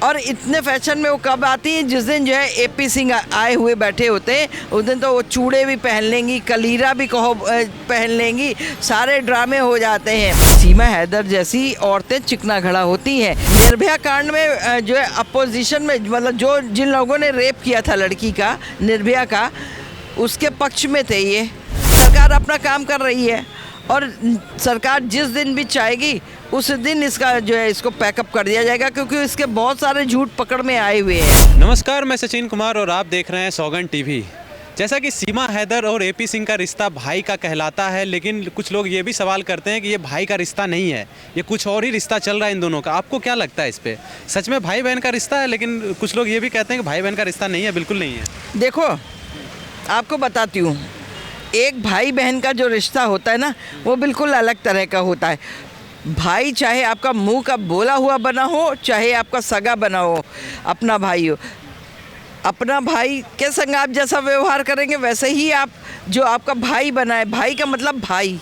और इतने फैशन में वो कब आती हैं जिस दिन जो है एपी सिंह आए हुए बैठे होते हैं, उस दिन तो वो चूड़े भी पहन लेंगी, कलीरा भी कहो पहन लेंगी, सारे ड्रामे हो जाते हैं। सीमा हैदर जैसी औरतें चिकना घड़ा होती हैं। निर्भया कांड में जो है अपोजिशन में, मतलब जो जिन लोगों ने रेप किया था लड़की का, निर्भया का, उसके पक्ष में थे ये। सरकार अपना काम कर रही है और सरकार जिस दिन भी चाहेगी उस दिन इसका जो है इसको पैकअप कर दिया जाएगा, क्योंकि इसके बहुत सारे झूठ पकड़ में आए हुए हैं। नमस्कार, मैं सचिन कुमार और आप देख रहे हैं सौगंध टीवी। जैसा कि सीमा हैदर और एपी सिंह का रिश्ता भाई का कहलाता है, लेकिन कुछ लोग ये भी सवाल करते हैं कि ये भाई का रिश्ता नहीं है, ये कुछ और ही रिश्ता चल रहा है इन दोनों का। आपको क्या लगता है इस पर? सच में भाई बहन का रिश्ता है, लेकिन कुछ लोग ये भी कहते हैं कि भाई बहन का रिश्ता नहीं है, बिल्कुल नहीं है। देखो, आपको बताती हूँ, एक भाई बहन का जो रिश्ता होता है ना, वो बिल्कुल अलग तरह का होता है। भाई चाहे आपका मुंह का बोला हुआ बना हो, चाहे आपका सगा बना हो, अपना भाई हो, अपना भाई के संग आप जैसा व्यवहार करेंगे वैसे ही आप जो आपका भाई बना है, भाई का मतलब भाई,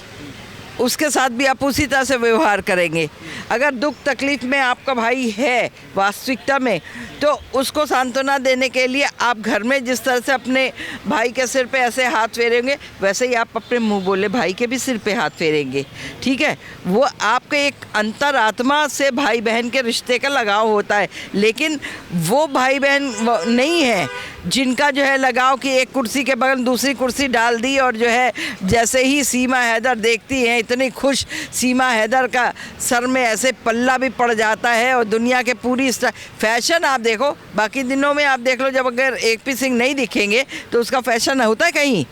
उसके साथ भी आप उसी तरह से व्यवहार करेंगे। अगर दुख तकलीफ़ में आपका भाई है वास्तविकता में, तो उसको सांत्वना देने के लिए आप घर में जिस तरह से अपने भाई के सिर पे ऐसे हाथ फेरेंगे, वैसे ही आप अपने मुंह बोले भाई के भी सिर पे हाथ फेरेंगे। ठीक है, वो आपके एक अंतरात्मा से भाई बहन के रिश्ते का लगाव होता है। लेकिन वो भाई बहन नहीं है जिनका जो है लगाव कि एक कुर्सी के बगल दूसरी कुर्सी डाल दी, और जो है जैसे ही सीमा हैदर देखती हैं इतनी खुश, सीमा हैदर का सर में ऐसे पल्ला भी पड़ जाता है। और दुनिया के पूरी फैशन आप देखो, बाकी दिनों में आप देख लो, जब अगर एपी सिंह नहीं दिखेंगे तो उसका फैशन होता है कहीं,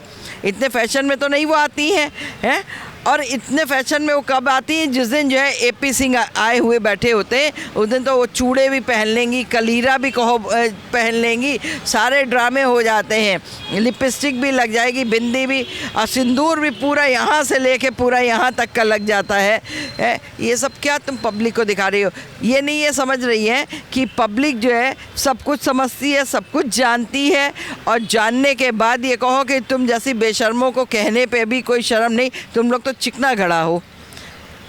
इतने फैशन में तो नहीं वो आती हैं। और इतने फैशन में वो कब आती हैं जिस दिन जो है एपी सिंह आए हुए बैठे होते हैं, उस दिन तो वो चूड़े भी पहन लेंगी, कलीरा भी कहो पहन लेंगी, सारे ड्रामे हो जाते हैं। लिपस्टिक भी लग जाएगी, बिंदी भी, और सिंदूर भी पूरा यहाँ से लेके पूरा यहाँ तक का लग जाता है। ये सब क्या तुम पब्लिक को दिखा रही हो? ये नहीं ये समझ रही है कि पब्लिक जो है सब कुछ समझती है, सब कुछ जानती है, और जानने के बाद ये कहो कि तुम जैसी बेशर्मों को कहने पे भी कोई शर्म नहीं, तुम लोग तो चिकना घड़ा हो।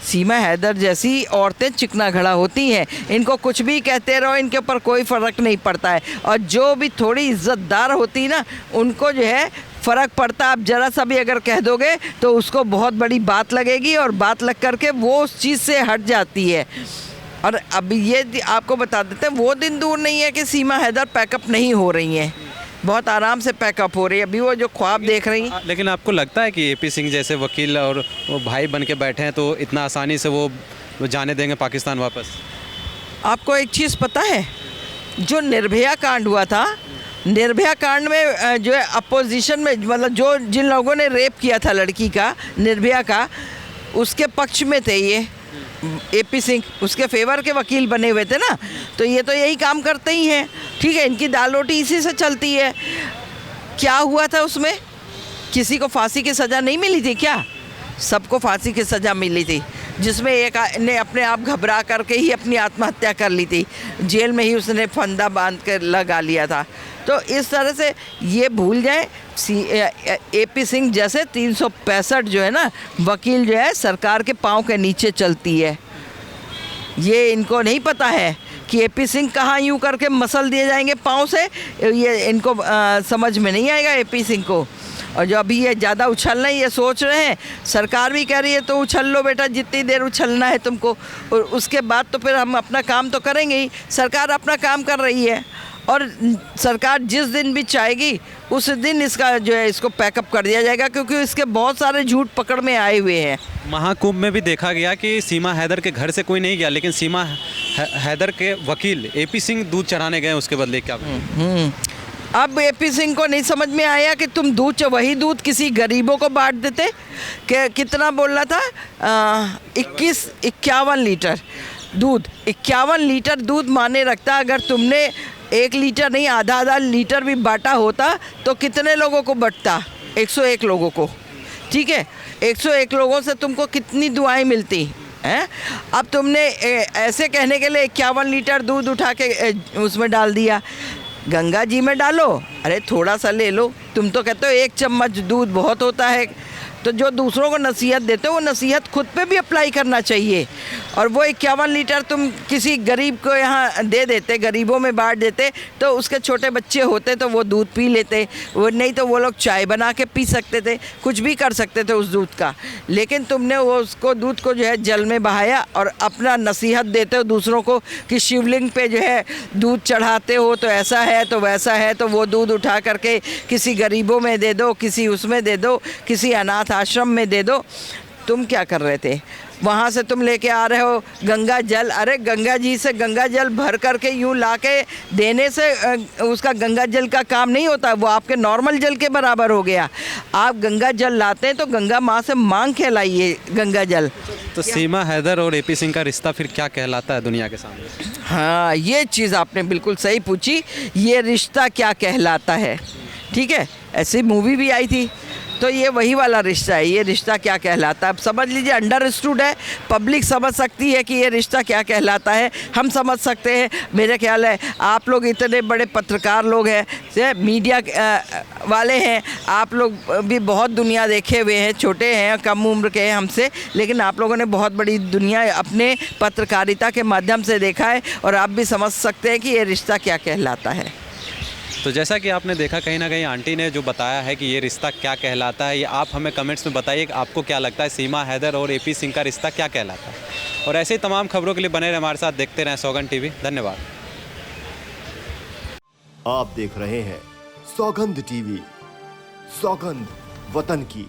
सीमा हैदर जैसी औरतें चिकना घड़ा होती हैं, इनको कुछ भी कहते रहो, इनके ऊपर कोई फ़र्क नहीं पड़ता है। और जो भी थोड़ी इज़्ज़तदार होती ना, उनको जो है फ़र्क पड़ता। आप ज़रा सा भी अगर कह दोगे तो उसको बहुत बड़ी बात लगेगी, और बात लग करके वो उस चीज़ से हट जाती है। और अब ये आपको बता देते हैं, वो दिन दूर नहीं है कि सीमा हैदर पैकअप नहीं हो रही हैं, बहुत आराम से पैकअप हो रही है। अभी वो जो ख्वाब देख रही हैं। लेकिन आपको लगता है कि एपी सिंह जैसे वकील और वो भाई बन के बैठे हैं, तो इतना आसानी से वो जाने देंगे पाकिस्तान वापस? आपको एक चीज़ पता है, जो निर्भया कांड हुआ था, निर्भया कांड में जो है अपोजिशन में, मतलब जो जिन लोगों ने रेप किया था लड़की का, निर्भया का, उसके पक्ष में थे ये एपी सिंह, उसके फेवर के वकील बने हुए थे ना। तो ये तो यही काम करते ही हैं। ठीक है, इनकी दाल रोटी इसी से चलती है। क्या हुआ था उसमें? किसी को फांसी की सज़ा नहीं मिली थी क्या? सबको फांसी की सज़ा मिली थी, जिसमें एक ने अपने आप घबरा करके ही अपनी आत्महत्या कर ली थी, जेल में ही उसने फंदा बांध कर लगा लिया था। तो इस तरह से ये भूल जाए, एपी सिंह जैसे 365 जो है ना वकील जो है सरकार के पाँव के नीचे चलती है। ये इनको नहीं पता है कि एपी सिंह कहाँ यूँ करके मसल दिए जाएंगे पाँव से, ये इनको समझ में नहीं आएगा एपी सिंह को। और जो अभी ये ज़्यादा उछलना ये सोच रहे हैं, सरकार भी कह रही है तो उछल लो बेटा, जितनी देर उछलना है तुमको, और उसके बाद तो फिर हम अपना काम तो करेंगे ही। सरकार अपना काम कर रही है, और सरकार जिस दिन भी चाहेगी उस दिन इसका जो है इसको पैकअप कर दिया जाएगा, क्योंकि इसके बहुत सारे झूठ पकड़ में आए हुए हैं। महाकुंभ में भी देखा गया कि सीमा हैदर के घर से कोई नहीं गया, लेकिन सीमा हैदर के वकील एपी सिंह दूध चढ़ाने गए, उसके बदले क्या? अब एपी सिंह को नहीं समझ में आया कि तुम दूध, वही दूध किसी गरीबों को बांट देते। कितना बोल रहा था? 51 लीटर दूध, 51 लीटर दूध माने रखता। अगर तुमने 1 लीटर नहीं, आधा लीटर भी बांटा होता तो कितने लोगों को बंटता? 101 लोगों को। ठीक है, 101 लोगों से तुमको कितनी दुआएं मिलती हैं? अब तुमने ऐसे कहने के लिए 51 लीटर दूध उठा के उसमें डाल दिया। गंगा जी में डालो, अरे थोड़ा सा ले लो। तुम तो कहते हो 1 चम्मच दूध बहुत होता है, तो जो दूसरों को नसीहत देते हो वो नसीहत खुद पे भी अप्लाई करना चाहिए। और वो 51 लीटर तुम किसी गरीब को यहाँ दे देते, गरीबों में बांट देते, तो उसके छोटे बच्चे होते तो वो दूध पी लेते, वो नहीं तो वो लोग चाय बना के पी सकते थे, कुछ भी कर सकते थे उस दूध का। लेकिन तुमने वो उसको दूध को जो है जल में बहाया और अपना नसीहत देते हो दूसरों को कि शिवलिंग पे जो है दूध चढ़ाते हो तो ऐसा है तो वैसा है, तो वो दूध उठा करके किसी गरीबों में दे दो, किसी उसमें दे दो, किसी अनाथ आश्रम में दे दो। तुम क्या कर रहे थे? वहाँ से तुम लेके आ रहे हो गंगा जल। अरे गंगा जी से गंगा जल भर करके यूँ ला के देने से उसका गंगा जल का काम नहीं होता, वो आपके नॉर्मल जल के बराबर हो गया। आप गंगा जल लाते हैं तो गंगा माँ से मांग के लाइए गंगा जल। तो सीमा हैदर और एपी सिंह का रिश्ता फिर क्या कहलाता है दुनिया के सामने? हाँ, ये चीज़ आपने बिल्कुल सही पूछी, ये रिश्ता क्या कहलाता है। ठीक है, ऐसी मूवी भी आई थी, तो ये वही वाला रिश्ता है। ये रिश्ता क्या कहलाता है, अब समझ लीजिए, अंडरस्टूड है, पब्लिक समझ सकती है कि ये रिश्ता क्या कहलाता है, हम समझ सकते हैं। मेरे ख्याल है आप लोग इतने बड़े पत्रकार लोग हैं, मीडिया वाले हैं, आप लोग भी बहुत दुनिया देखे हुए हैं, छोटे हैं, कम उम्र के हैं हमसे, लेकिन आप लोगों ने बहुत बड़ी दुनिया अपने पत्रकारिता के माध्यम से देखा है और आप भी समझ सकते हैं कि ये रिश्ता क्या कहलाता है। तो जैसा कि आपने देखा, कहीं ना कहीं आंटी ने जो बताया है कि ये रिश्ता क्या कहलाता है, ये आप हमें कमेंट्स में बताइए कि आपको क्या लगता है सीमा हैदर और एपी सिंह का रिश्ता क्या कहलाता है। और ऐसे ही तमाम खबरों के लिए बने रहे हमारे साथ, देखते रहें सौगंध टीवी। धन्यवाद। आप देख रहे हैं सौगंध टीवी, सौगंध वतन की।